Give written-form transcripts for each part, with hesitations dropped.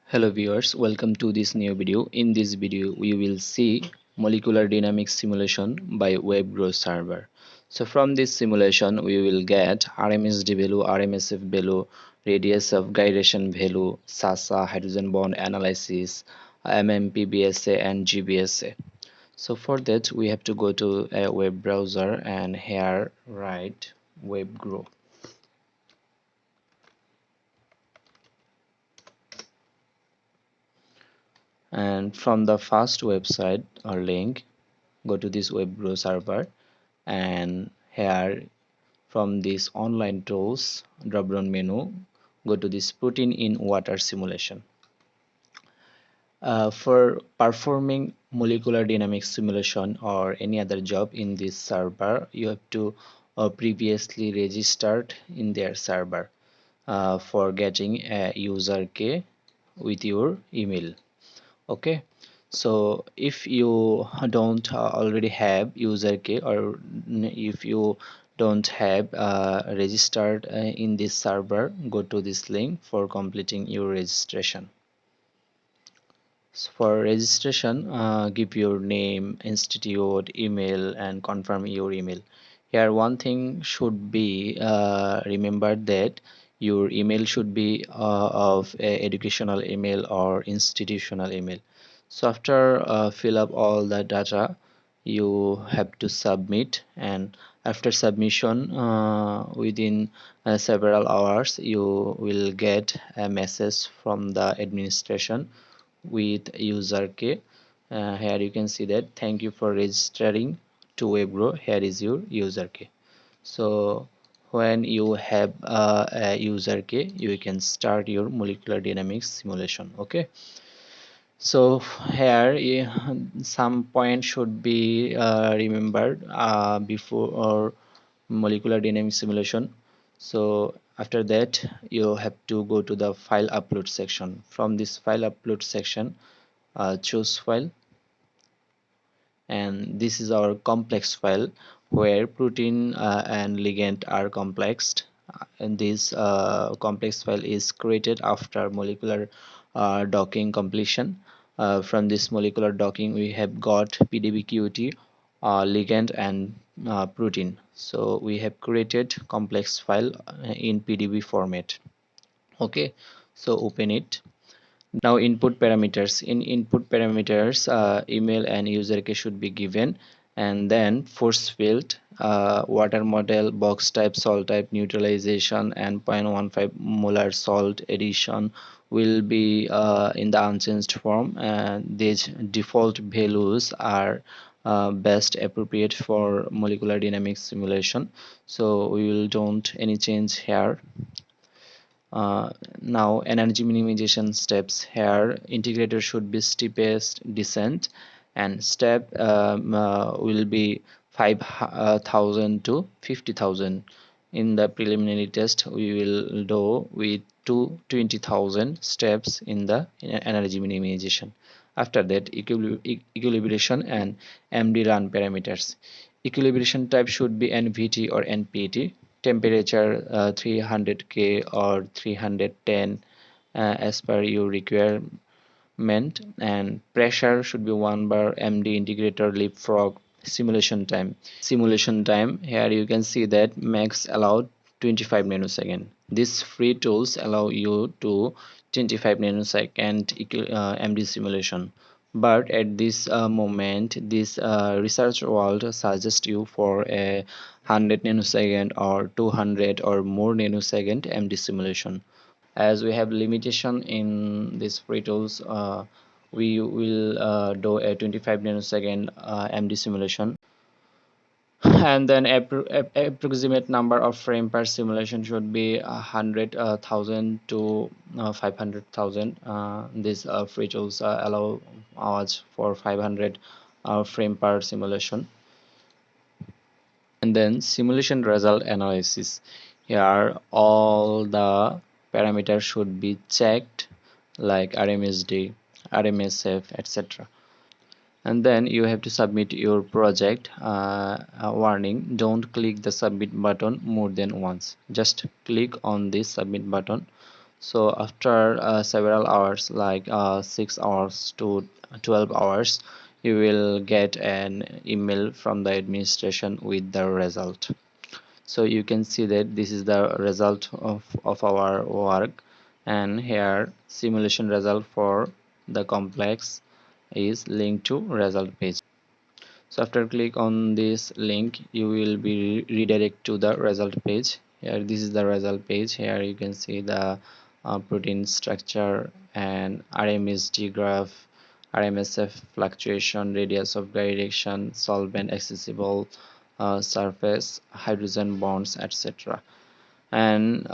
Hello viewers, welcome to this new video. In this video, we will see molecular dynamics simulation by WebGro server. So from this simulation, we will get RMSD value, RMSF value, radius of gyration value, SASA, hydrogen bond analysis, MM-PBSA and GBSA. So for that, we have to go to a web browser and here write WebGro. And from the first website or link, go to this WebGro server, and here from this online tools drop down menu, go to this protein in water simulation. For performing molecular dynamics simulation or any other job in this server, you have to previously registered in their server for getting a user key with your email. Okay, so if you don't already have user key, or if you don't have registered in this server, go to this link for completing your registration. So for registration, give your name, institute, email, and confirm your email. Here one thing should be remembered, that your email should be of a educational email or institutional email. So after fill up all the data, you have to submit, and after submission within several hours, you will get a message from the administration with user key. Here you can see that thank you for registering to WebGro, here is your user key. So when you have a user key, you can start your molecular dynamics simulation. Okay, so here some point should be remembered before or molecular dynamics simulation. So after that, you have to go to the file upload section. From this file upload section, choose file, and this is our complex file where protein and ligand are complexed, and this complex file is created after molecular docking completion. From this molecular docking, we have got PDB-QT, ligand, and protein. So we have created complex file in PDB format. Okay, so open it. Now input parameters. In input parameters, email and user key should be given, and then force field, water model, box type, salt type, neutralization, and 0.15 molar salt addition will be in the unchanged form, and these default values are best appropriate for molecular dynamics simulation, so we will don't any change here. Now energy minimization steps. Here integrator should be steepest descent, and step will be 5,000 to 50,000. In the preliminary test, we will do with 20,000 steps in the energy minimization. After that, equilibration and MD run parameters. Equilibration type should be NVT or NPT. Temperature 300K or 310 as per your requirement, and pressure should be 1 bar. MD integrator leapfrog. Simulation time, here you can see that max allowed 25 nanosecond. These free tools allow you to 25 nanosecond MD simulation, but at this moment, this research world suggests you for a 100 nanosecond or 200 or more nanosecond MD simulation. As we have limitation in these free tools, we will do a 25 nanosecond MD simulation, and then approximate number of frame per simulation should be 100,000 to 500,000. These free tools allow us for 500 frame per simulation. And then simulation result analysis. Here all the parameters should be checked, like RMSD, RMSF, etc. And then you have to submit your project. Warning, don't click the submit button more than once. Just click on this submit button So after several hours, like 6 hours to 12 hours, you will get an email from the administration with the result. So you can see that this is the result of our work, and here simulation result for the complex is linked to result page. So after click on this link, you will be redirect to the result page. Here this is the result page. Here you can see the protein structure and RMSD graph, RMSF fluctuation, radius of gyration, solvent accessible surface, hydrogen bonds, etc. And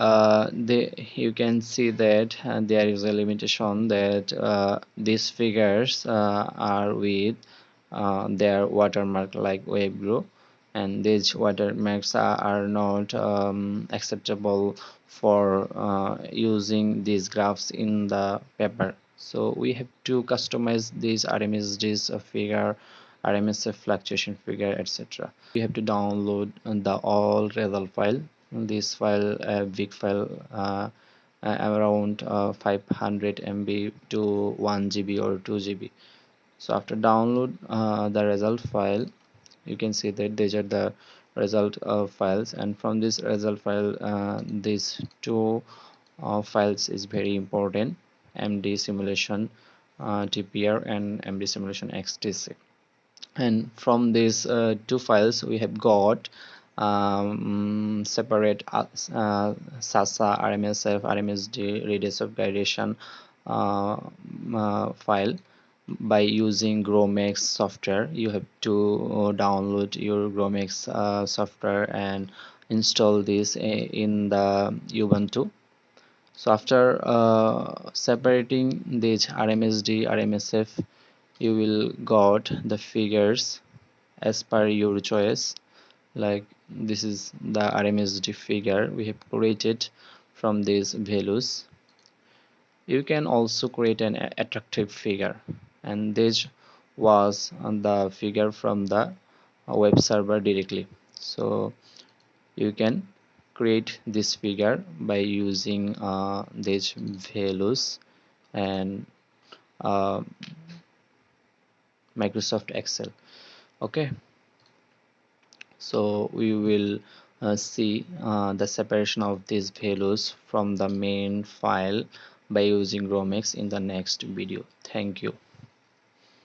you can see that there is a limitation that these figures are with their watermark like WebGro, and these watermarks are not acceptable for using these graphs in the paper. So we have to customize these RMSD's figure, RMSF fluctuation figure, etc. We have to download the all result file. This file, a big file, around 500 MB to 1 GB or 2 GB. So after download the result file, you can see that these are the result files, and from this result file, these two files is very important: MD simulation TPR and MD simulation XTC. And from these two files we have got separate SASA, RMSF, RMSD, radius of gyration file. By using GrowMax software, you have to download your GrowMax software and install this in the Ubuntu. So after separating this RMSD, RMSF, you will got the figures as per your choice. Like this is the RMSD figure we have created from these values. You can also create an attractive figure, and this was on the figure from the web server directly. So you can create this figure by using these values and uh, Microsoft Excel. Okay, so we will see the separation of these values from the main file by using GrowMax in the next video. Thank you.